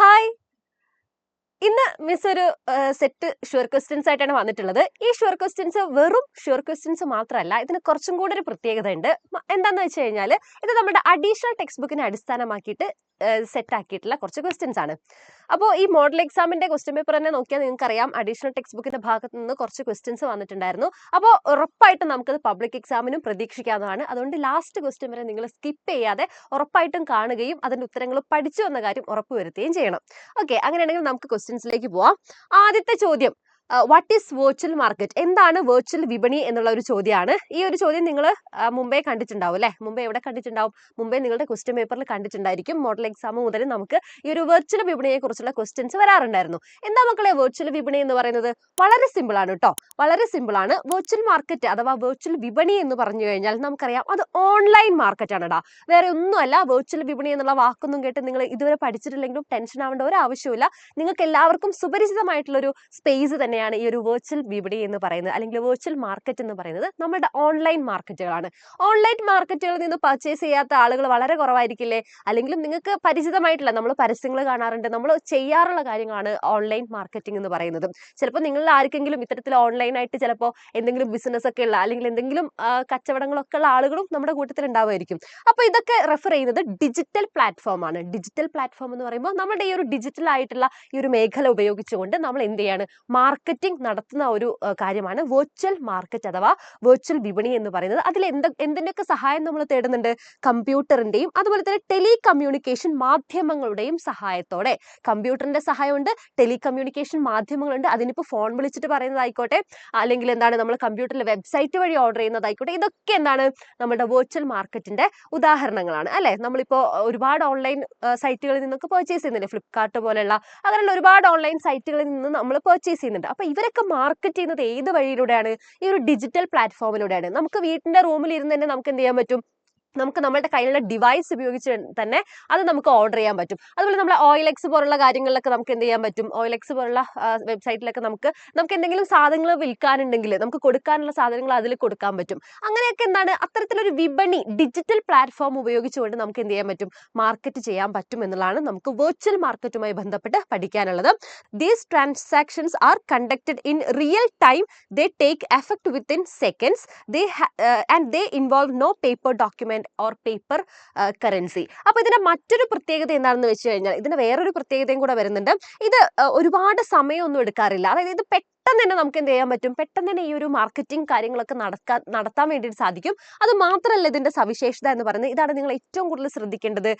Hi! ഇന്ന് miss ഒരു set sure questions ആയിട്ടാണ് വന്നിട്ടുള്ളത്. ഈ ഷുവർ ക്വസ്റ്റ്യൻസ് വെറും ഷുവർ ക്വസ്റ്റ്യൻസ് മാത്രമല്ല, ഇതിന് കുറച്ചും കൂടി ഒരു പ്രത്യേകത ഉണ്ട്. എന്താന്ന് വെച്ച് കഴിഞ്ഞാൽ ഇത് നമ്മുടെ അഡീഷണൽ ടെക്സ്റ്റ് ബുക്കിനെ അടിസ്ഥാനമാക്കിയിട്ട് സെറ്റ് ആക്കിയിട്ടുള്ള കുറച്ച് ക്വസ്റ്റ്യൻസ് ആണ്. അപ്പോൾ ഈ മോഡൽ എക്സാമിന്റെ ക്വസ്റ്റ്യൻ പേപ്പർ തന്നെ നോക്കിയാൽ നിങ്ങൾക്ക് അറിയാം, അഡീഷണൽ ടെക്സ്റ്റ് ബുക്കിന്റെ ഭാഗത്ത് നിന്ന് കുറച്ച് ക്വസ്റ്റ്യൻസ് വന്നിട്ടുണ്ടായിരുന്നു. അപ്പോൾ ഉറപ്പായിട്ടും നമുക്കത് പബ്ലിക് എക്സാമിനും പ്രതീക്ഷിക്കാവുന്നതാണ്. അതുകൊണ്ട് ലാസ്റ്റ് ക്വസ്റ്റ്യൻ വരെ നിങ്ങൾ സ്കിപ്പ് ചെയ്യാതെ ഉറപ്പായിട്ടും കാണുകയും അതിന്റെ ഉത്തരങ്ങൾ പഠിച്ചു എന്ന കാര്യം ഉറപ്പുവരുത്തുകയും ചെയ്യണം. ഓക്കെ, അങ്ങനെയാണെങ്കിൽ നമുക്ക് ക്വസ്റ്റ്യൻസിലേക്ക് പോവാം. ആദ്യത്തെ ചോദ്യം, വാട്ട് ഈസ് വെർച്വൽ മാർക്കറ്റ്? എന്താണ് വെർച്വൽ വിപണി എന്നുള്ള ഒരു ചോദ്യമാണ്. ഈ ഒരു ചോദ്യം നിങ്ങൾ മുമ്പേ കണ്ടിട്ടുണ്ടാവും അല്ലെ? മുമ്പേ എവിടെ കണ്ടിട്ടുണ്ടാവും? മുമ്പേ നിങ്ങളുടെ ക്വസ്റ്റ്യൻ പേപ്പറിൽ കണ്ടിട്ടുണ്ടായിരിക്കും. മോഡൽ എക്സാം മുതൽ നമുക്ക് ഈ ഒരു വെർച്വൽ വിപണിയെ കുറിച്ചുള്ള ക്വസ്റ്റ്യൻസ് വരാറുണ്ടായിരുന്നു. എന്താ മക്കളെ വെർച്വൽ വിപണി എന്ന് പറയുന്നത്? വളരെ സിമ്പിൾ ആണ് കേട്ടോ, വളരെ സിമ്പിൾ ആണ്. വെർച്വൽ മാർക്കറ്റ് അഥവാ വെർച്വൽ വിപണി എന്ന് പറഞ്ഞു കഴിഞ്ഞാൽ നമുക്കറിയാം അത് ഓൺലൈൻ മാർക്കറ്റ് ആണെടാ, വേറെ ഒന്നുമല്ല. വെർച്വൽ വിപണി എന്നുള്ള വാക്കൊന്നും കേട്ട് നിങ്ങൾ ഇതുവരെ പഠിച്ചിട്ടില്ലെങ്കിലും ടെൻഷൻ ആവേണ്ട ഒരു ആവശ്യമില്ല. നിങ്ങൾക്ക് എല്ലാവർക്കും സുപരിചിതമായിട്ടുള്ള ഒരു സ്പേസ് തന്നെയാണ് ഈ ഒരു വെർച്വൽ വിപണി എന്ന് പറയുന്നത്, അല്ലെങ്കിൽ വെർച്വൽ മാർക്കറ്റ് എന്ന് പറയുന്നത് നമ്മുടെ ഓൺലൈൻ മാർക്കറ്റുകളാണ്. ഓൺലൈൻ മാർക്കറ്റുകളിൽ നിന്ന് പർച്ചേസ് ചെയ്യാത്ത ആളുകൾ വളരെ കുറവായിരിക്കില്ലേ? അല്ലെങ്കിലും നിങ്ങൾക്ക് പരിചിതമായിട്ടുള്ള, നമ്മൾ പരസ്യങ്ങൾ കാണാറുണ്ട്, നമ്മൾ ചെയ്യാറുള്ള കാര്യങ്ങളാണ് ഓൺലൈൻ മാർക്കറ്റിംഗ് എന്ന് പറയുന്നത്. ചിലപ്പോൾ നിങ്ങളിൽ ആർക്കെങ്കിലും ഇത്തരത്തിൽ ഓൺലൈനായിട്ട് ചിലപ്പോൾ എന്തെങ്കിലും ബിസിനസ് ഒക്കെ ഉള്ള, അല്ലെങ്കിൽ എന്തെങ്കിലും കച്ചവടങ്ങളൊക്കെ ഉള്ള ആളുകളും നമ്മുടെ കൂട്ടത്തിൽ ഉണ്ടാവുമായിരിക്കും. അപ്പോൾ ഇതൊക്കെ റെഫർ ചെയ്യുന്നത് ഡിജിറ്റൽ പ്ലാറ്റ്ഫോം ആണ്. ഡിജിറ്റൽ പ്ലാറ്റ്ഫോം എന്ന് പറയുമ്പോൾ നമ്മുടെ ഈ ഒരു ഡിജിറ്റൽ ആയിട്ടുള്ള ഈ ഒരു മേഖല ഉപയോഗിച്ചുകൊണ്ട് നമ്മൾ എന്ത് ചെയ്യാണ്, മാർക്കറ്റിംഗ് നടത്തുന്ന ഒരു കാര്യമാണ് വെർച്വൽ മാർക്കറ്റ് അഥവാ വെർച്വൽ വിപണി എന്ന് പറയുന്നത്. അതിൽ എന്തിന്റെയൊക്കെ സഹായം നമ്മൾ തേടുന്നുണ്ട്? കമ്പ്യൂട്ടറിന്റെയും അതുപോലെ തന്നെ ടെലികമ്മ്യൂണിക്കേഷൻ മാധ്യമങ്ങളുടെയും സഹായത്തോടെ. കമ്പ്യൂട്ടറിന്റെ സഹായമുണ്ട്, ടെലികമ്മ്യൂണിക്കേഷൻ മാധ്യമങ്ങളുണ്ട്. അതിനിപ്പോൾ ഫോൺ വിളിച്ചിട്ട് പറയുന്നതായിക്കോട്ടെ, അല്ലെങ്കിൽ എന്താണ് നമ്മൾ കമ്പ്യൂട്ടറിൽ വെബ്സൈറ്റ് വഴി ഓർഡർ ചെയ്യുന്നതായിക്കോട്ടെ, ഇതൊക്കെ എന്താണ് നമ്മുടെ വെർച്വൽ മാർക്കറ്റിന്റെ ഉദാഹരണങ്ങളാണ് അല്ലെ? നമ്മളിപ്പോൾ ഒരുപാട് ഓൺലൈൻ സൈറ്റുകളിൽ നിന്നൊക്കെ പർച്ചേസ് ചെയ്യുന്നുണ്ട്. ഫ്ലിപ്കാർട്ട് പോലെയുള്ള അങ്ങനെയുള്ള ഒരുപാട് ഓൺലൈൻ സൈറ്റുകളിൽ നിന്ന് നമ്മൾ പർച്ചേസ് ചെയ്യുന്നുണ്ട്. അപ്പൊ ഇവരൊക്കെ മാർക്കറ്റ് ചെയ്യുന്നത് ഏത് വഴിയിലൂടെയാണ്? ഈ ഒരു ഡിജിറ്റൽ പ്ലാറ്റ്ഫോമിലൂടെയാണ്. നമുക്ക് വീട്ടിന്റെ റൂമിൽ ഇരുന്ന് തന്നെ നമുക്ക് എന്ത് ചെയ്യാൻ പറ്റും? നമുക്ക് നമ്മുടെ കയ്യിലുള്ള ഡിവൈസ് ഉപയോഗിച്ച് തന്നെ അത് നമുക്ക് ഓർഡർ ചെയ്യാൻ പറ്റും. അതുപോലെ നമ്മൾ OLX പോലുള്ള കാര്യങ്ങളിലൊക്കെ നമുക്ക് എന്ത് ചെയ്യാൻ പറ്റും? OLX പോലുള്ള വെബ്സൈറ്റിലൊക്കെ നമുക്ക് എന്തെങ്കിലും സാധനങ്ങൾ വിൽക്കാനുണ്ടെങ്കിൽ നമുക്ക് കൊടുക്കാനുള്ള സാധനങ്ങൾ അതിൽ കൊടുക്കാൻ പറ്റും. അങ്ങനെയൊക്കെ എന്താണ്, അത്തരത്തിലൊരു വിപണി ഡിജിറ്റൽ പ്ലാറ്റ്ഫോം ഉപയോഗിച്ചുകൊണ്ട് നമുക്ക് എന്ത് ചെയ്യാൻ പറ്റും? മാർക്കറ്റ് ചെയ്യാൻ പറ്റും എന്നുള്ളതാണ് നമുക്ക് വെർച്വൽ മാർക്കറ്റുമായി ബന്ധപ്പെട്ട് പഠിക്കാനുള്ളത്. These transactions are conducted in real time. They take effect within seconds. And they involve no paper document or paper currency. അപ്പൊ ഇതിന്റെ മറ്റൊരു പ്രത്യേകത എന്താണെന്ന് വെച്ച് കഴിഞ്ഞാൽ, ഇതിന് വേറൊരു പ്രത്യേകതയും കൂടെ വരുന്നുണ്ട്. ഇത് ഒരുപാട് സമയമൊന്നും എടുക്കാറില്ല. അതായത് ഇത് പെട്ടെന്ന് തന്നെ നമുക്ക് എന്ത് ചെയ്യാൻ പറ്റും? പെട്ടെന്ന് തന്നെ ഈ ഒരു മാർക്കറ്റിംഗ് കാര്യങ്ങളൊക്കെ നടത്താൻ വേണ്ടിയിട്ട് സാധിക്കും. അത് മാത്രമല്ല ഇതിന്റെ സവിശേഷത എന്ന് പറയുന്നത്, ഇതാണ് നിങ്ങൾ ഏറ്റവും കൂടുതൽ ശ്രദ്ധിക്കേണ്ടത്.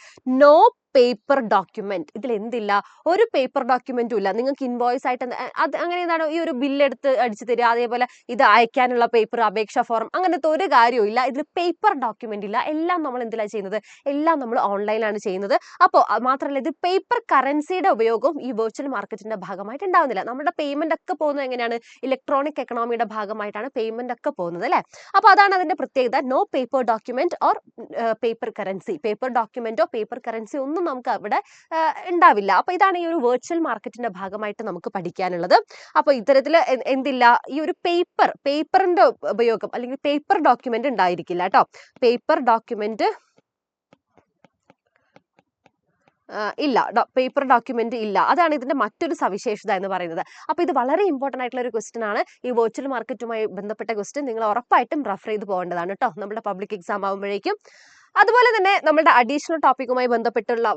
No paper document. ഇതിൽ എന്തില്ല? ഒരു പേപ്പർ ഡോക്യുമെന്റും ഇല്ല. നിങ്ങൾക്ക് ഇൻവോയ്സ് ആയിട്ട് അത് അങ്ങനെ എന്താണ്, ഈ ഒരു ബില്ല് എടുത്ത് അടിച്ചു തരിക, അതേപോലെ ഇത് അയക്കാനുള്ള പേപ്പർ, അപേക്ഷ ഫോം, അങ്ങനത്തെ ഒരു കാര്യവും ഇല്ല. ഇതിൽ പേപ്പർ ഡോക്യുമെന്റ് ഇല്ല. എല്ലാം നമ്മൾ എന്തിലാണ് ചെയ്യുന്നത്? എല്ലാം നമ്മൾ ഓൺലൈനാണ് ചെയ്യുന്നത്. അപ്പോൾ മാത്രമല്ല ഇത് പേപ്പർ കറൻസിയുടെ ഉപയോഗം ഈ വെർച്വൽ മാർക്കറ്റിന്റെ ഭാഗമായിട്ട് ഉണ്ടാവുന്നില്ല. നമ്മുടെ പേയ്മെന്റ് ഒക്കെ പോകുന്നത് എങ്ങനെയാണ്? ഇലക്ട്രോണിക് എക്കണോമിയുടെ ഭാഗമായിട്ടാണ് പേയ്മെന്റ് ഒക്കെ പോകുന്നത് അല്ലെ? അപ്പൊ അതാണ് അതിന്റെ പ്രത്യേകത. No paper document or paper currency. Paper ഡോക്യുമെന്റോ പേപ്പർ കറൻസി ഒന്നും നമുക്ക് അവിടെ ഉണ്ടാവില്ല. അപ്പൊ ഇതാണ് ഈ ഒരു വെർച്വൽ മാർക്കറ്റിന്റെ ഭാഗമായിട്ട് നമുക്ക് പഠിക്കാനുള്ളത്. അപ്പൊ ഇത്തരത്തിൽ എന്തില്ല, ഈ ഒരു പേപ്പറിന്റെ ഉപയോഗം അല്ലെങ്കിൽ പേപ്പർ ഡോക്യുമെന്റ് ഉണ്ടായിരിക്കില്ല കേട്ടോ. പേപ്പർ ഡോക്യുമെന്റ് ഇല്ല, പേപ്പർ ഡോക്യുമെന്റ് ഇല്ല. അതാണ് ഇതിന്റെ മറ്റൊരു സവിശേഷത എന്ന് പറയുന്നത്. അപ്പൊ ഇത് വളരെ ഇമ്പോർട്ടന്റ് ആയിട്ടുള്ള ഒരു ക്വസ്റ്റ്യൻ ആണ്. ഈ വെർച്വൽ മാർക്കറ്റുമായി ബന്ധപ്പെട്ട ക്വസ്റ്റ്യൻ നിങ്ങൾ ഉറപ്പായിട്ടും റെഫർ ചെയ്ത് പോകേണ്ടതാണ് കേട്ടോ, നമ്മുടെ പബ്ലിക് എക്സാം ആകുമ്പോഴേക്കും. അതുപോലെ തന്നെ നമ്മുടെ അഡീഷണൽ ടോപ്പിക്കുമായി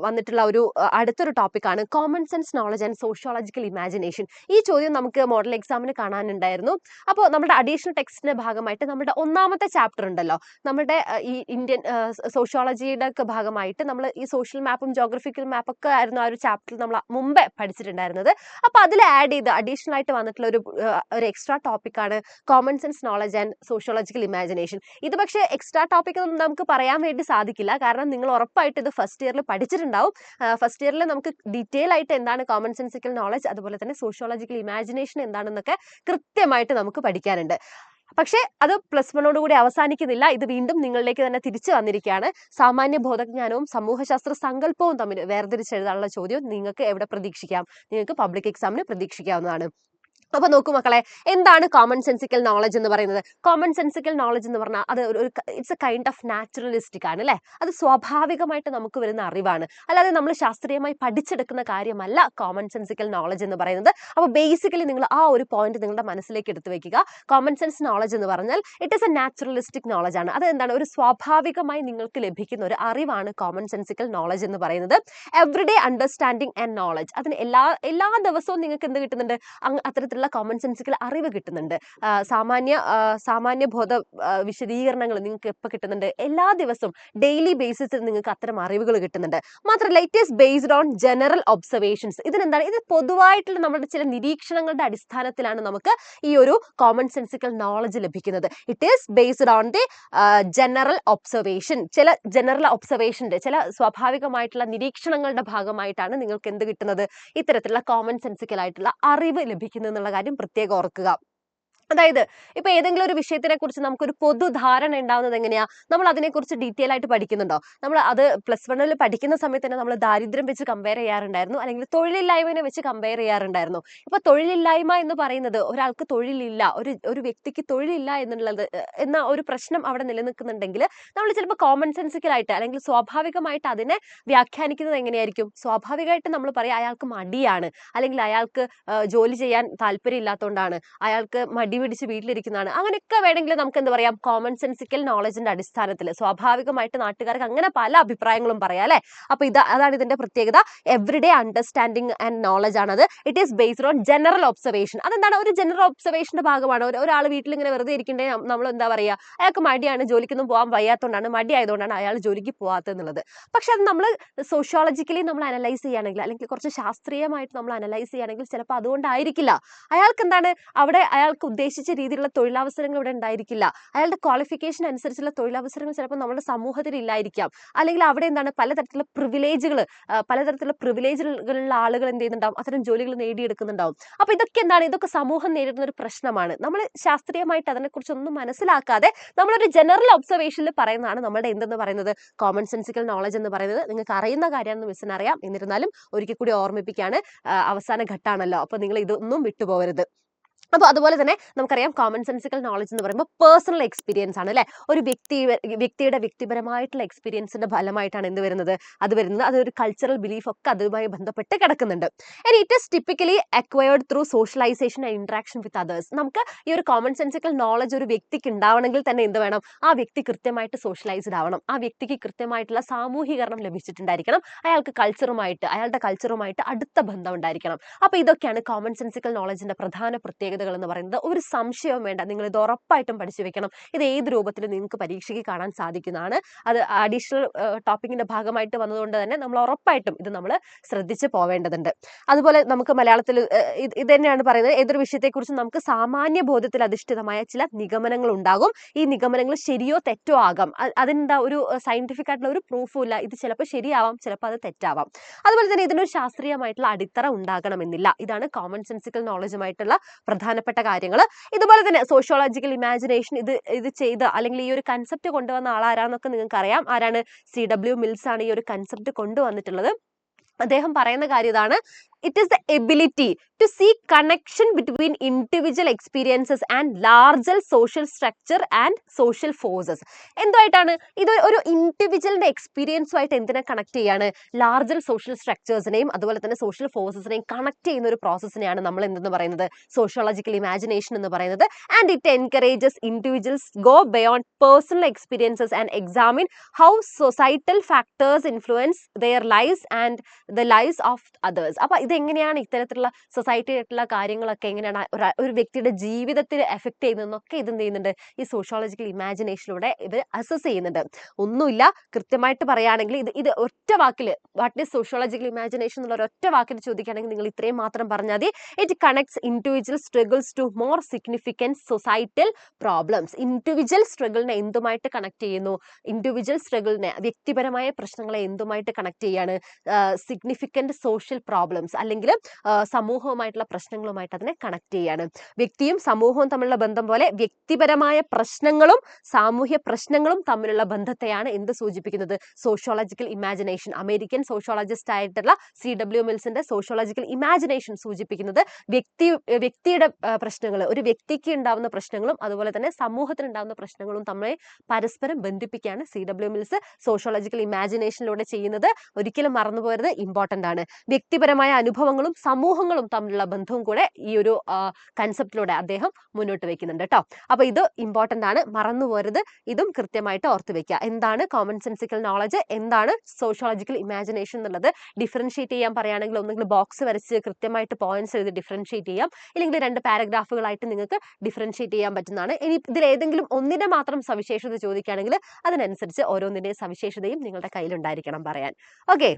വന്നിട്ടുള്ള ഒരു അടുത്തൊരു ടോപ്പിക്കാണ് common sense knowledge and sociological imagination. ഈ ചോദ്യം നമുക്ക് മോഡൽ എക്സാമിന് കാണാനുണ്ടായിരുന്നു. അപ്പോൾ നമ്മുടെ അഡീഷണൽ ടെക്സ്റ്റിന്റെ ഭാഗമായിട്ട് നമ്മുടെ ഒന്നാമത്തെ ചാപ്റ്റർ ഉണ്ടല്ലോ, നമ്മുടെ ഈ ഇന്ത്യൻ സോഷ്യോളജിയുടെ ഒക്കെ ഭാഗമായിട്ട് നമ്മൾ ഈ സോഷ്യൽ മാപ്പും ജോഗ്രഫിക്കൽ മാപ്പൊക്കെ ആയിരുന്നു ആ ഒരു ചാപ്റ്ററിൽ നമ്മൾ മുമ്പേ പഠിച്ചിട്ടുണ്ടായിരുന്നത്. അപ്പോൾ അതിൽ ആഡ് ചെയ്ത് അഡീഷണൽ ആയിട്ട് വന്നിട്ടുള്ള ഒരു എക്സ്ട്രാ ടോപ്പിക്കാണ് common sense knowledge and sociological imagination. ഇത് പക്ഷേ എക്സ്ട്രാ ടോപ്പിക് ഒന്നും നമുക്ക് പറയാൻ വേണ്ടി സാധിക്കില്ല, കാരണം നിങ്ങൾ ഉറപ്പായിട്ട് ഇത് ഫസ്റ്റ് ഇയറിൽ പഠിച്ചിട്ടുണ്ടാവും. ഫസ്റ്റ് ഇയറിൽ നമുക്ക് ഡീറ്റെയിൽ ആയിട്ട് എന്താണ് കോമൺ സെൻസിക്കൽ നോളജ്, അതുപോലെ തന്നെ സോഷ്യോളജിക്കൽ ഇമാജിനേഷൻ എന്താണെന്നൊക്കെ കൃത്യമായിട്ട് നമുക്ക് പഠിക്കാനുണ്ട്. പക്ഷേ അത് +1 കൂടി അവസാനിക്കുന്നില്ല. ഇത് വീണ്ടും നിങ്ങളിലേക്ക് തന്നെ തിരിച്ചു വന്നിരിക്കുകയാണ്. സാമാന്യ ബോധജ്ഞാനവും സമൂഹശാസ്ത്ര സങ്കല്പവും തമ്മിൽ വേർതിരിച്ചെഴുതാനുള്ള ചോദ്യം നിങ്ങൾക്ക് എവിടെ പ്രതീക്ഷിക്കാം? നിങ്ങൾക്ക് പബ്ലിക് എക്സാമിന് പ്രതീക്ഷിക്കാവുന്നതാണ്. അപ്പൊ നോക്കൂ മക്കളെ, എന്താണ് കോമൺ സെൻസിക്കൽ നോളജ് എന്ന് പറയുന്നത്? കോമൺ സെൻസിക്കൽ നോളജ് എന്ന് പറഞ്ഞാൽ അത് it's A kind of naturalistic ആണ് അല്ലെ. അത് സ്വാഭാവികമായിട്ട് നമുക്ക് വരുന്ന അറിവാണ്, അല്ലാതെ നമ്മൾ ശാസ്ത്രീയമായി പഠിച്ചെടുക്കുന്ന കാര്യമല്ല കോമൺ സെൻസിക്കൽ നോളജ് എന്ന് പറയുന്നത്. അപ്പൊ ബേസിക്കലി നിങ്ങൾ ആ ഒരു പോയിന്റ് നിങ്ങളുടെ മനസ്സിലേക്ക് എടുത്തു വെക്കുക. കോമൺ സെൻസ് നോളജ് എന്ന് പറഞ്ഞാൽ it is A naturalistic knowledge ആണ്. അത് എന്താണ്? ഒരു സ്വാഭാവികമായി നിങ്ങൾക്ക് ലഭിക്കുന്ന ഒരു അറിവാണ് കോമൺ സെൻസിക്കൽ നോളജ് എന്ന് പറയുന്നത്. എവറിഡേ അണ്ടർസ്റ്റാൻഡിങ് ആൻഡ് നോളജ്, അതിന് എല്ലാ ദിവസവും നിങ്ങൾക്ക് എന്ത് കിട്ടുന്നുണ്ട്? അത്തരത്തിലുള്ള കോമൺ സെൻസിക്കൽ അറിവ് കിട്ടുന്നുണ്ട്. സാമാന്യ ബോധ വിശദീകരണങ്ങൾ നിങ്ങൾക്ക് എപ്പോൾ കിട്ടുന്നുണ്ട്? എല്ലാ ദിവസവും ഡെയിലി ബേസിസിൽ നിങ്ങൾക്ക് അത്തരം അറിവുകൾ കിട്ടുന്നുണ്ട്. മാത്രമല്ല it is based on general observations. ഇതിനെന്താണ്? ഇത് പൊതുവായിട്ടുള്ള നമ്മുടെ ചില നിരീക്ഷണങ്ങളുടെ അടിസ്ഥാനത്തിലാണ് നമുക്ക് ഈ ഒരു കോമൺ സെൻസിക്കൽ നോളജ് ലഭിക്കുന്നത്. It is based on the general observation. ചില ജനറൽ ഒബ്സർവേഷന്റെ ചില സ്വാഭാവികമായിട്ടുള്ള നിരീക്ഷണങ്ങളുടെ ഭാഗമായിട്ടാണ് നിങ്ങൾക്ക് എന്ത് കിട്ടുന്നത്? ഇത്തരത്തിലുള്ള കോമൺ സെൻസിക്കൽ ആയിട്ടുള്ള അറിവ് ലഭിക്കുന്നത് എന്നുള്ള കാര്യം പ്രത്യേകം ഓർക്കുക. അതായത് ഇപ്പൊ ഏതെങ്കിലും ഒരു വിഷയത്തിനെ കുറിച്ച് നമുക്കൊരു പൊതുധാരണ ഉണ്ടാവുന്നത് എങ്ങനെയാ? നമ്മൾ അതിനെക്കുറിച്ച് ഡീറ്റെയിൽ ആയിട്ട് പഠിക്കുന്നുണ്ടോ? നമ്മൾ അത് +1 പഠിക്കുന്ന സമയത്ത് തന്നെ നമ്മൾ ദാരിദ്ര്യം വെച്ച് കമ്പയർ ചെയ്യാറുണ്ടായിരുന്നു, അല്ലെങ്കിൽ തൊഴിലില്ലായ്മയെ വെച്ച് കമ്പയർ ചെയ്യാറുണ്ടായിരുന്നു. ഇപ്പൊ തൊഴിലില്ലായ്മ എന്ന് പറയുന്നത് ഒരാൾക്ക് തൊഴിലില്ല, ഒരു വ്യക്തിക്ക് തൊഴിലില്ല എന്ന ഒരു പ്രശ്നം അവിടെ നിലനിൽക്കുന്നുണ്ടെങ്കിൽ നമ്മൾ ചിലപ്പോൾ കോമൺ സെൻസിക്കൽ ആയിട്ട് അല്ലെങ്കിൽ സ്വാഭാവികമായിട്ട് അതിനെ വ്യാഖ്യാനിക്കുന്നത് എങ്ങനെയായിരിക്കും? സ്വാഭാവികമായിട്ട് നമ്മൾ പറയാം അയാൾക്ക് മടിയാണ്, അല്ലെങ്കിൽ അയാൾക്ക് ജോലി ചെയ്യാൻ താല്പര്യം ഇല്ലാത്തതുകൊണ്ടാണ്, അയാൾക്ക് മടി പിടിച്ച് വീട്ടിലിരിക്കുന്നതാണ്. അങ്ങനെയൊക്കെ വേണമെങ്കിൽ നമുക്ക് എന്ത് പറയാം? കോമൺ സെൻസിക്കൽ നോളജിന്റെ അടിസ്ഥാനത്തിൽ സ്വാഭാവികമായിട്ട് നാട്ടുകാർക്ക് അങ്ങനെ പല അഭിപ്രായങ്ങളും പറയാം അല്ലെ. അപ്പൊ അതാണ് ഇതിന്റെ പ്രത്യേകത. എവറിഡേ അണ്ടർസ്റ്റാൻഡിങ് ആൻഡ് നോളജ് ആണത്. It is based on general observation. അതെന്താണ്? ഒരു ജനറൽ ഒബ്സർവേഷന്റെ ഭാഗമാണ്. ഒരാൾ വീട്ടിൽ ഇങ്ങനെ വെറുതെ ഇരിക്കണ്ടേ നമ്മൾ എന്താ പറയാ? അയാൾക്ക് മടിയാണ്, ജോലിക്കൊന്നും പോകാൻ വയ്യാത്തതുകൊണ്ടാണ്, മടി ആയതുകൊണ്ടാണ് അയാൾ ജോലിക്ക് പോകാത്തതെന്നുള്ളത്. പക്ഷെ അത് നമ്മൾ സോഷ്യോളജിക്കലി നമ്മൾ അനലൈസ് ചെയ്യുകയാണെങ്കിൽ, അല്ലെങ്കിൽ കുറച്ച് ശാസ്ത്രീയമായിട്ട് നമ്മൾ അനലൈസ് ചെയ്യുകയാണെങ്കിൽ ചിലപ്പോൾ അതുകൊണ്ടായിരിക്കില്ല. അയാൾക്ക് എന്താണ് അവിടെ അയാൾക്ക് ഉദ്ദേശിച്ച രീതിയിലുള്ള തൊഴിലവസരങ്ങൾ ഇവിടെ ഉണ്ടായിരിക്കില്ല. അയാളുടെ ക്വാളിഫിക്കേഷൻ അനുസരിച്ചുള്ള തൊഴിലവസരങ്ങൾ ചിലപ്പോൾ നമ്മുടെ സമൂഹത്തിൽ ഇല്ലായിരിക്കാം. അല്ലെങ്കിൽ അവിടെ എന്താണ് പലതരത്തിലുള്ള പ്രിവിലേജുകളുള്ള ആളുകൾ എന്ത് ചെയ്യുന്നുണ്ടാവും? അത്തരം ജോലികൾ നേടിയെടുക്കുന്നുണ്ടാവും. അപ്പൊ ഇതൊക്കെ എന്താണ്? ഇതൊക്കെ സമൂഹം നേരിടുന്ന ഒരു പ്രശ്നമാണ്. നമ്മൾ ശാസ്ത്രീയമായിട്ട് അതിനെക്കുറിച്ചൊന്നും മനസ്സിലാക്കാതെ നമ്മളൊരു ജനറൽ ഒബ്സർവേഷനിൽ പറയുന്നതാണ് നമ്മുടെ എന്തെന്ന് പറയുന്നത്? കോമൺ സെൻസിക്കൽ നോളജ് എന്ന് പറയുന്നത്. നിങ്ങൾക്ക് അറിയുന്ന കാര്യമാണെന്ന് മിസ്സിന് അറിയാം, എന്നിരുന്നാലും ഒരിക്കൽ കൂടി ഓർമ്മിപ്പിക്കുകയാണ്. അവസാന ഘട്ടമാണല്ലോ, അപ്പൊ നിങ്ങൾ ഇതൊന്നും വിട്ടുപോകരുത്. അപ്പൊ അതുപോലെ തന്നെ നമുക്കറിയാം കോമൺ സെൻസിക്കൽ നോളജ് എന്ന് പറയുമ്പോൾ പേഴ്സണൽ എക്സ്പീരിയൻസ് ആണ് അല്ലെ. ഒരു വ്യക്തിയുടെ വ്യക്തിപരമായിട്ടുള്ള എക്സ്പീരിയൻസിന്റെ ഫലമായിട്ടാണ് എന്ത് വരുന്നത്? അതൊരു കൾച്ചറൽ ബിലീഫ് ഒക്കെ അതുമായി ബന്ധപ്പെട്ട് കിടക്കുന്നുണ്ട്. And it is typically acquired through socialization and interaction with others. നമുക്ക് ഈ ഒരു കോമൺ സെൻസിക്കൽ നോളജ് ഒരു വ്യക്തിക്ക് ഉണ്ടാവണമെങ്കിൽ തന്നെ എന്ത് വേണം? ആ വ്യക്തി കൃത്യമായിട്ട് സോഷ്യലൈസ്ഡ് ആവണം, ആ വ്യക്തിക്ക് കൃത്യമായിട്ടുള്ള സാമൂഹീകരണം ലഭിച്ചിട്ടുണ്ടായിരിക്കണം, അയാളുടെ കൾച്ചറുമായിട്ട് അടുത്ത ബന്ധം ഉണ്ടായിരിക്കണം. അപ്പൊ ഇതൊക്കെയാണ് കോമൺ സെൻസിക്കൽ നോളജിന്റെ പ്രധാന പ്രത്യേകതകൾ എന്ന് പറയുന്നത്. ഒരു സംശയവും വേണ്ട, നിങ്ങൾ ഇത് ഉറപ്പായിട്ടും പഠിച്ചു വെക്കണം. ഇത് ഏത് രൂപത്തിലും നിങ്ങൾക്ക് പരീക്ഷയ്ക്ക് കാണാൻ സാധിക്കുന്നതാണ്. അത് അഡീഷണൽ ടോപ്പിക്കിന്റെ ഭാഗമായിട്ട് വന്നതുകൊണ്ട് തന്നെ നമ്മൾ ഉറപ്പായിട്ടും ഇത് നമ്മൾ ശ്രദ്ധിച്ച് പോവേണ്ടതുണ്ട്. അതുപോലെ നമുക്ക് മലയാളത്തിൽ ഇത് തന്നെയാണ് പറയുന്നത്. ഏതൊരു വിഷയത്തെക്കുറിച്ചും നമുക്ക് സാമാന്യ ബോധത്തിൽ അധിഷ്ഠിതമായ ചില നിഗമനങ്ങൾ ഉണ്ടാകും. ഈ നിഗമനങ്ങൾ ശരിയോ തെറ്റോ ആകാം. അതിനെന്താ ഒരു സയന്റിഫിക് ആയിട്ടുള്ള ഒരു പ്രൂഫും ഇല്ല. ഇത് ചിലപ്പോൾ ശരിയാവാം, ചിലപ്പോൾ അത് തെറ്റാവാം. അതുപോലെ തന്നെ ഇതിനൊരു ശാസ്ത്രീയമായിട്ടുള്ള അടിത്തറ ഉണ്ടാകണമെന്നില്ല. ഇതാണ് കോമൺ സെൻസിക്കൽ നോളജുമായിട്ടുള്ള പ്രധാനപ്പെട്ട കാര്യങ്ങൾ. ഇതുപോലെ തന്നെ സോഷ്യോളജിക്കൽ ഇമാജിനേഷൻ ഇത് ചെയ്ത അല്ലെങ്കിൽ ഈ ഒരു കൺസെപ്റ്റ് കൊണ്ടുവന്ന ആളാരാന്നൊക്കെ നിങ്ങൾക്ക് അറിയാം. ആരാണ്? CW മിൽസ് ആണ് ഈ ഒരു കൺസെപ്റ്റ് കൊണ്ടുവന്നിട്ടുള്ളത്. അദ്ദേഹം പറയുന്ന കാര്യം ഇതാണ്: it is the ability to see connection between individual experiences and larger social structure and social forces. എന്തായിട്ടാണ് ഇത്? ഒരു ഇൻഡിവിജ്വലിന്റെ എക്സ്പീരിയൻസുമായിട്ട് എന്തിനെ കണക്ട് ചെയ്യാണ്? ലാർജർ സോഷ്യൽ സ്ട്രക്ചേഴ്സിനെയും അതുപോലെ തന്നെ സോഷ്യൽ ഫോഴ്സസിനെയും കണക്ട് ചെയ്യുന്ന ഒരു പ്രോസസ്സിനെയാണ് നമ്മൾ എന്തെന്ന് പറയുന്നത്? സോഷ്യോളജിക്കൽ ഇമാജിനേഷൻ എന്ന് പറയുന്നത്. And it encourages individuals go beyond personal experiences and examine how societal factors influence their lives and the lives of others. അപ്പൊ ഇതെങ്ങനെയാണ് ഇത്തരത്തിലുള്ള സൊസൈറ്റി ആയിട്ടുള്ള കാര്യങ്ങളൊക്കെ എങ്ങനെയാണ് ഒരു വ്യക്തിയുടെ ജീവിതത്തിൽ എഫക്ട് ചെയ്യുന്നതെന്നൊക്കെ ഇത് എന്ത് ചെയ്യുന്നുണ്ട്? ഈ സോഷ്യോളജിക്കൽ ഇമാജിനേഷനിലൂടെ ഇവർ അസസ് ചെയ്യുന്നുണ്ട്. ഒന്നുമില്ല, കൃത്യമായിട്ട് പറയുകയാണെങ്കിൽ ഇത് ഒറ്റ വാക്കിൽ വാട്ട് ഈസ് സോഷ്യോളജിക്കൽ ഇമാജിനേഷൻ എന്നുള്ള ഒരൊറ്റ വാക്കിൽ ചോദിക്കുകയാണെങ്കിൽ നിങ്ങൾ ഇത്രയും മാത്രം പറഞ്ഞാൽ മതി. It connects individual struggles to more significant societal problems. Individual സ്ട്രഗിളിനെ എന്തുമായിട്ട് കണക്ട് ചെയ്യുന്നു? ഇൻഡിവിജ്വൽ സ്ട്രഗിളിനെ, വ്യക്തിപരമായ പ്രശ്നങ്ങളെ എന്തുമായിട്ട് കണക്ട് ചെയ്യാണ്? സിഗ്നിഫിക്കൻറ്റ് സോഷ്യൽ പ്രോബ്ലംസ് അല്ലെങ്കിൽ സമൂഹവുമായിട്ടുള്ള പ്രശ്നങ്ങളുമായിട്ട് അതിനെ കണക്ട് ചെയ്യാണ്. വ്യക്തിയും സമൂഹവും തമ്മിലുള്ള ബന്ധം പോലെ വ്യക്തിപരമായ പ്രശ്നങ്ങളും സാമൂഹ്യ പ്രശ്നങ്ങളും തമ്മിലുള്ള ബന്ധത്തെയാണ് എന്ത് സൂചിപ്പിക്കുന്നത്? Sociological imagination. അമേരിക്കൻ സോഷ്യോളജിസ്റ്റ് ആയിട്ടുള്ള CW മിൽസിന്റെ സോഷ്യോളജിക്കൽ ഇമാജിനേഷൻ സൂചിപ്പിക്കുന്നത് വ്യക്തിയുടെ പ്രശ്നങ്ങൾ, ഒരു വ്യക്തിക്ക് ഉണ്ടാവുന്ന പ്രശ്നങ്ങളും അതുപോലെ തന്നെ സമൂഹത്തിന് ഉണ്ടാവുന്ന പ്രശ്നങ്ങളും തമ്മിൽ പരസ്പരം ബന്ധിപ്പിക്കുകയാണ് CW മിൽസ് സോഷ്യോളജിക്കൽ ഇമാജിനേഷനിലൂടെ ചെയ്യുന്നത്. ഒരിക്കലും മറന്നുപോകരുത്, ഇമ്പോർട്ടന്റ് ആണ്. വ്യക്തിപരമായ അനുഭവങ്ങളും സമൂഹങ്ങളും തമ്മിലുള്ള ബന്ധവും കൂടെ ഈ ഒരു കൺസെപ്റ്റിലൂടെ അദ്ദേഹം മുന്നോട്ട് വെക്കുന്നുണ്ട് കേട്ടോ. അപ്പൊ ഇത് ഇമ്പോർട്ടന്റ് ആണ്, മറന്നുപോകരുത്. ഇതും കൃത്യമായിട്ട് ഓർത്ത് വെക്കുക. എന്താണ് കോമൺ സെൻസിക്കൽ നോളജ്, എന്താണ് സോഷ്യോളജിക്കൽ ഇമാജിനേഷൻ എന്നുള്ളത് ഡിഫറൻഷിയേറ്റ് ചെയ്യാൻ പറയുകയാണെങ്കിൽ ഒന്നുകിൽ ബോക്സ് വരച്ച് കൃത്യമായിട്ട് പോയിന്റ്സ് എഴുതി ഡിഫറൻഷിയേറ്റ് ചെയ്യാം, ഇല്ലെങ്കിൽ 2 പാരഗ്രാഫുകളായിട്ട് നിങ്ങൾക്ക് ഡിഫറൻഷിയേറ്റ് ചെയ്യാൻ പറ്റുന്നതാണ്. ഇനി ഇതിൽ ഏതെങ്കിലും ഒന്നിന്റെ മാത്രം സവിശേഷത ചോദിക്കുകയാണെങ്കിൽ അതിനനുസരിച്ച് ഓരോന്നിന്റെയും സവിശേഷതയും നിങ്ങളുടെ കയ്യിലുണ്ടായിരിക്കണം പറയാൻ. ഓക്കെ,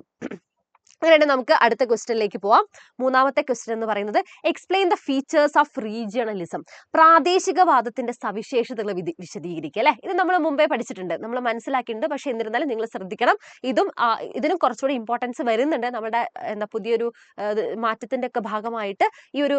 അങ്ങനെയാണെങ്കിൽ നമുക്ക് അടുത്ത ക്വസ്റ്റ്യനിലേക്ക് പോവാം. മൂന്നാമത്തെ ക്വസ്റ്റ്യൻ എന്ന് പറയുന്നത് explain the features of regionalism. പ്രാദേശികവാദത്തിന്റെ സവിശേഷതകൾ വിശദീകരിക്കുക അല്ലെ. ഇത് നമ്മൾ മുമ്പേ പഠിച്ചിട്ടുണ്ട്, നമ്മൾ മനസ്സിലാക്കിയിട്ടുണ്ട്. പക്ഷെ എന്നിരുന്നാലും നിങ്ങൾ ശ്രദ്ധിക്കണം, ഇതിനും കുറച്ചുകൂടി ഇമ്പോർട്ടൻസ് വരുന്നുണ്ട്. നമ്മുടെ പുതിയൊരു മാറ്റത്തിന്റെ ഒക്കെ ഭാഗമായിട്ട് ഈ ഒരു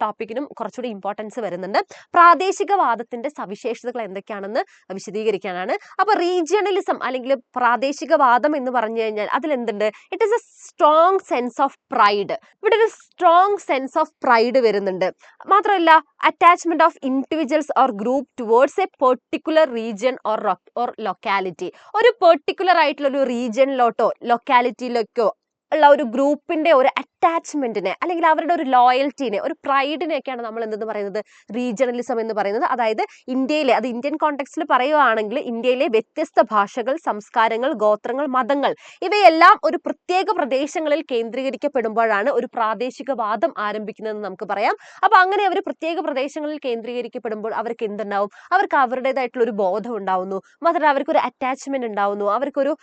ടോപ്പിക്കിനും കുറച്ചുകൂടി ഇമ്പോർട്ടൻസ് വരുന്നുണ്ട്. പ്രാദേശികവാദത്തിന്റെ സവിശേഷതകൾ എന്തൊക്കെയാണെന്ന് വിശദീകരിക്കാനാണ്. അപ്പൊ റീജിയണലിസം അല്ലെങ്കിൽ പ്രാദേശികവാദം എന്ന് പറഞ്ഞു കഴിഞ്ഞാൽ അതിലെന്തുണ്ട്? It is a strong sense of pride. ഇവിടെ ഒരു സ്ട്രോങ് സെൻസ് ഓഫ് പ്രൈഡ് വരുന്നുണ്ട്. മാത്രമല്ല attachment of individuals or group towards a particular region or locality. ഒരു പെർട്ടിക്കുലർ ആയിട്ടുള്ള ഒരു റീജിയനിലോട്ടോ ലൊക്കാലിറ്റിയിലേക്കോ ഉള്ള ഒരു ഗ്രൂപ്പിന്റെ ഒരു അറ്റാച്ച്മെന്റിനെ അല്ലെങ്കിൽ അവരുടെ ഒരു ലോയൽറ്റിനെ, ഒരു പ്രൈഡിനെയൊക്കെയാണ് നമ്മൾ എന്തെന്ന് പറയുന്നത്? റീജിയണലിസം എന്ന് പറയുന്നത്. അതായത് ഇന്ത്യയിലെ, അത് ഇന്ത്യൻ കോണ്ടെക്സ്റ്റിൽ പറയുകയാണെങ്കിൽ ഇന്ത്യയിലെ വ്യത്യസ്ത ഭാഷകൾ, സംസ്കാരങ്ങൾ, ഗോത്രങ്ങൾ, മതങ്ങൾ ഇവയെല്ലാം ഒരു പ്രത്യേക പ്രദേശങ്ങളിൽ കേന്ദ്രീകരിക്കപ്പെടുമ്പോഴാണ് ഒരു പ്രാദേശികവാദം ആരംഭിക്കുന്നതെന്ന് നമുക്ക് പറയാം. അപ്പൊ അങ്ങനെ അവർ പ്രത്യേക പ്രദേശങ്ങളിൽ കേന്ദ്രീകരിക്കപ്പെടുമ്പോൾ അവർക്ക് എന്തുണ്ടാവും? അവർക്ക് അവരുടേതായിട്ടുള്ള ഒരു ബോധം ഉണ്ടാവുന്നു, മാത്രമല്ല അവർക്കൊരു അറ്റാച്ച്മെന്റ് ഉണ്ടാവുന്നു, അവർക്കൊരു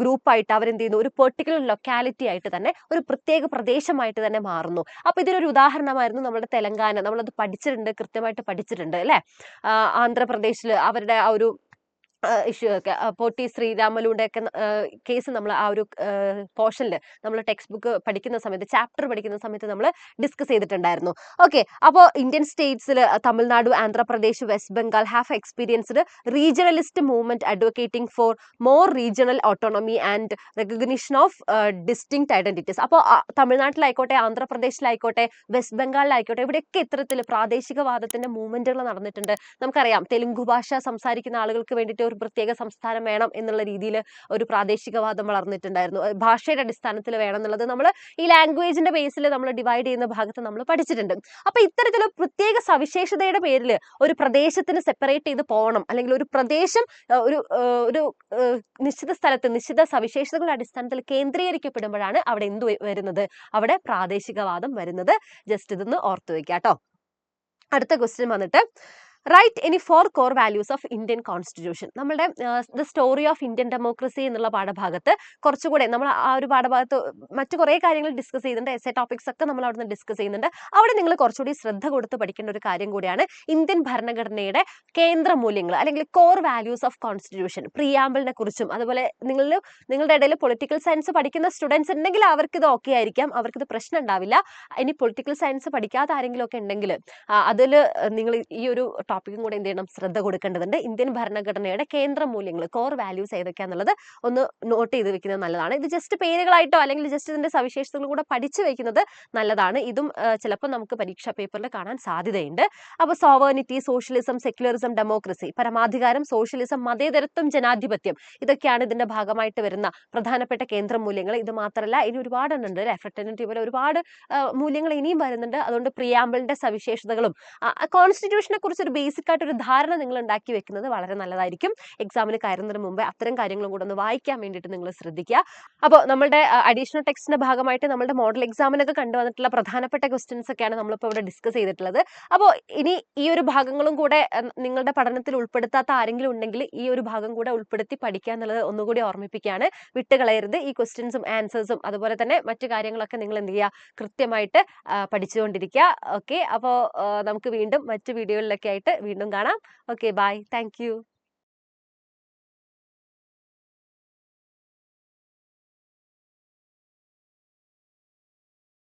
ഗ്രൂപ്പായിട്ട് അവരെന്ത് ചെയ്യുന്നു? ഒരു പെർട്ടിക്കുലർ ലൊക്കാലിറ്റി ആയിട്ട് തന്നെ, ഒരു പ്രത്യേക പ്രദേശമായിട്ട് തന്നെ മാറുന്നു. അപ്പൊ ഇതിനൊരു ഉദാഹരണമായിരുന്നു നമ്മുടെ തെലങ്കാന. നമ്മളത് പഠിച്ചിട്ടുണ്ട്, കൃത്യമായിട്ട് പഠിച്ചിട്ടുണ്ട് അല്ലെ. ആന്ധ്രാപ്രദേശിൽ അവരുടെ ആ ഒരു ഇഷ്യൂ ഒക്കെ, പോട്ടി ശ്രീരാമലുടെ ഒക്കെ കേസ് നമ്മൾ ആ ഒരു പോർഷനിൽ നമ്മൾ ടെക്സ്റ്റ് ബുക്ക് പഠിക്കുന്ന സമയത്ത്, ചാപ്റ്റർ പഠിക്കുന്ന സമയത്ത് നമ്മൾ ഡിസ്കസ് ചെയ്തിട്ടുണ്ടായിരുന്നു. ഓക്കെ, അപ്പോൾ ഇന്ത്യൻ സ്റ്റേറ്റ്സിൽ Tamil Nadu, Andhra Pradesh, West Bengal have experienced regionalist movement advocating for more regional autonomy and recognition of distinct identities. അപ്പോൾ തമിഴ്നാട്ടിലായിക്കോട്ടെ, ആന്ധ്രാപ്രദേശിലായിക്കോട്ടെ, വെസ്റ്റ് ബംഗാളിലായിക്കോട്ടെ, ഇവിടെയൊക്കെ ഇത്തരത്തിൽ പ്രാദേശികവാദത്തിന്റെ മൂവ്മെന്റുകൾ നടന്നിട്ടുണ്ട്. നമുക്കറിയാം, തെലുങ്ക് ഭാഷ സംസാരിക്കുന്ന ആളുകൾക്ക് വേണ്ടിയിട്ട് ഒരു പ്രത്യേക സംസ്ഥാനം വേണം എന്നുള്ള രീതിയിൽ ഒരു പ്രാദേശികവാദം വളർന്നിട്ടുണ്ടായിരുന്നു. ഭാഷയുടെ അടിസ്ഥാനത്തിൽ വേണം എന്നുള്ളത് നമ്മൾ ഈ ലാംഗ്വേജിന്റെ ബേസിൽ നമ്മൾ ഡിവൈഡ് ചെയ്യുന്ന ഭാഗത്ത് നമ്മൾ പഠിച്ചിട്ടുണ്ട്. അപ്പൊ ഇത്തരത്തിൽ പ്രത്യേക സവിശേഷതയുടെ പേരിൽ ഒരു പ്രദേശത്തിന് സെപ്പറേറ്റ് ചെയ്ത് പോകണം, അല്ലെങ്കിൽ ഒരു പ്രദേശം ഒരു നിശ്ചിത സ്ഥലത്ത് നിശ്ചിത സവിശേഷതകളുടെ അടിസ്ഥാനത്തിൽ കേന്ദ്രീകരിക്കപ്പെടുമ്പോഴാണ് അവിടെ എന്ത് വരുന്നത്? അവിടെ പ്രാദേശികവാദം വരുന്നത്. ജസ്റ്റ് ഇതൊന്ന് ഓർത്തു വെക്കാം കേട്ടോ. അടുത്ത ക്വസ്റ്റ്യൻ വന്നിട്ട് write any 4 core values of Indian constitution. നമ്മുടെ the story of Indian democracy എന്നുള്ള പാഠഭാഗത്ത് കുറച്ചുകൂടെ നമ്മൾ ആ ഒരു പാഠഭാഗത്ത് മറ്റു കുറേ കാര്യങ്ങൾ ഡിസ്കസ് ചെയ്യുന്നുണ്ട്. എസ്എ ടോപ്പിക്സ് ഒക്കെ നമ്മൾ അവിടെ നിന്ന് ഡിസ്കസ് ചെയ്യുന്നുണ്ട്. അവിടെ നിങ്ങൾ കുറച്ചുകൂടി ശ്രദ്ധ കൊടുത്ത് പഠിക്കേണ്ട ഒരു കാര്യം കൂടിയാണ് ഇന്ത്യൻ ഭരണഘടനയുടെ കേന്ദ്ര മൂല്യങ്ങൾ അല്ലെങ്കിൽ കോർ വാല്യൂസ് ഓഫ് കോൺസ്റ്റിറ്റ്യൂഷൻ. പ്രിയാമ്പിളിനെ കുറിച്ചും, അതുപോലെ നിങ്ങളുടെ ഇടയിൽ പൊളിറ്റിക്കൽ സയൻസ് പഠിക്കുന്ന സ്റ്റുഡൻസ് ഉണ്ടെങ്കിൽ അവർക്ക് ഇത് ഓക്കെ ആയിരിക്കാം, അവർക്കിത് പ്രശ്നം ഉണ്ടാവില്ല. ഇനി പൊളിറ്റിക്കൽ സയൻസ് പഠിക്കാത്ത ആരെങ്കിലും ഒക്കെ ഉണ്ടെങ്കിൽ അതിൽ നിങ്ങൾ ഈ ഒരു ടോപ്പിക്കും കൂടെ എന്ത് ചെയ്യണം? ശ്രദ്ധ കൊടുക്കേണ്ടതുണ്ട്. ഇന്ത്യൻ ഭരണഘടനയുടെ കേന്ദ്ര മൂല്യങ്ങൾ, കോർ വാല്യൂസ് ഏതൊക്കെയാണെന്നുള്ളത് ഒന്ന് നോട്ട് ചെയ്ത് വെക്കുന്നത് നല്ലതാണ്. ഇത് ജസ്റ്റ് പേരുകളായിട്ടോ അല്ലെങ്കിൽ ജസ്റ്റ് ഇതിന്റെ സവിശേഷതകൾ കൂടെ പഠിച്ചു വെക്കുന്നത് നല്ലതാണ്. ഇതും ചിലപ്പോൾ നമുക്ക് പരീക്ഷാ പേപ്പറിൽ കാണാൻ സാധ്യതയുണ്ട്. അപ്പൊ സോവേർണിറ്റി, സോഷ്യലിസം, സെക്യുലറിസം, ഡെമോക്രസി, പരമാധികാരം, സോഷ്യലിസം, മതേതരത്വം, ജനാധിപത്യം, ഇതൊക്കെയാണ് ഇതിന്റെ ഭാഗമായിട്ട് വരുന്ന പ്രധാനപ്പെട്ട കേന്ദ്ര മൂല്യങ്ങൾ. ഇത് മാത്രമല്ല ഇനി ഒരുപാട് ഉണ്ട് അല്ലെ, ഫ്രട്ടർണിറ്റി പോലെ ഒരുപാട് മൂല്യങ്ങൾ ഇനിയും വരുന്നുണ്ട്. അതുകൊണ്ട് പ്രിയാമ്പിളിന്റെ സവിശേഷതകളും കോൺസ്റ്റിറ്റ്യൂഷനെ കുറിച്ച് ഒരു ബേസിക് ആയിട്ട് ഒരു ധാരണ നിങ്ങൾ ഉണ്ടാക്കി വെക്കുന്നത് വളരെ നല്ലതായിരിക്കും. എക്സാമിന് കയറുന്നതിന് മുമ്പേ അത്തരം കാര്യങ്ങളും കൂടെ ഒന്ന് വായിക്കാൻ വേണ്ടിയിട്ട് നിങ്ങൾ ശ്രദ്ധിക്കുക. അപ്പോൾ നമ്മുടെ അഡീഷണൽ ടെക്സ്റ്റിന്റെ ഭാഗമായിട്ട് നമ്മുടെ മോഡൽ എക്സാമിനൊക്കെ കണ്ടുവന്നിട്ടുള്ള പ്രധാനപ്പെട്ട ക്വസ്റ്റ്യൻസ് ഒക്കെയാണ് നമ്മളിപ്പോൾ ഇവിടെ ഡിസ്കസ് ചെയ്തിട്ടുള്ളത്. അപ്പോൾ ഇനി ഈ ഒരു ഭാഗങ്ങളും കൂടെ നിങ്ങളുടെ പഠനത്തിൽ ഉൾപ്പെടുത്താത്ത ആരെങ്കിലും ഉണ്ടെങ്കിൽ ഈ ഒരു ഭാഗം കൂടെ ഉൾപ്പെടുത്തി പഠിക്കുക എന്നുള്ളത് ഒന്നുകൂടി ഓർമ്മിപ്പിക്കുകയാണ്. വിട്ടുകളയരുത്. ഈ ക്വസ്റ്റ്യൻസും ആൻസേഴ്സും അതുപോലെ തന്നെ മറ്റു കാര്യങ്ങളൊക്കെ നിങ്ങൾ എന്ത് ചെയ്യുക? കൃത്യമായിട്ട് പഠിച്ചുകൊണ്ടിരിക്കുക. ഓക്കെ, അപ്പോൾ നമുക്ക് വീണ്ടും മറ്റു വീഡിയോകളിലൊക്കെ ആയിട്ട് വീണ്ടും കാണാം. Okay, bye. Thank U.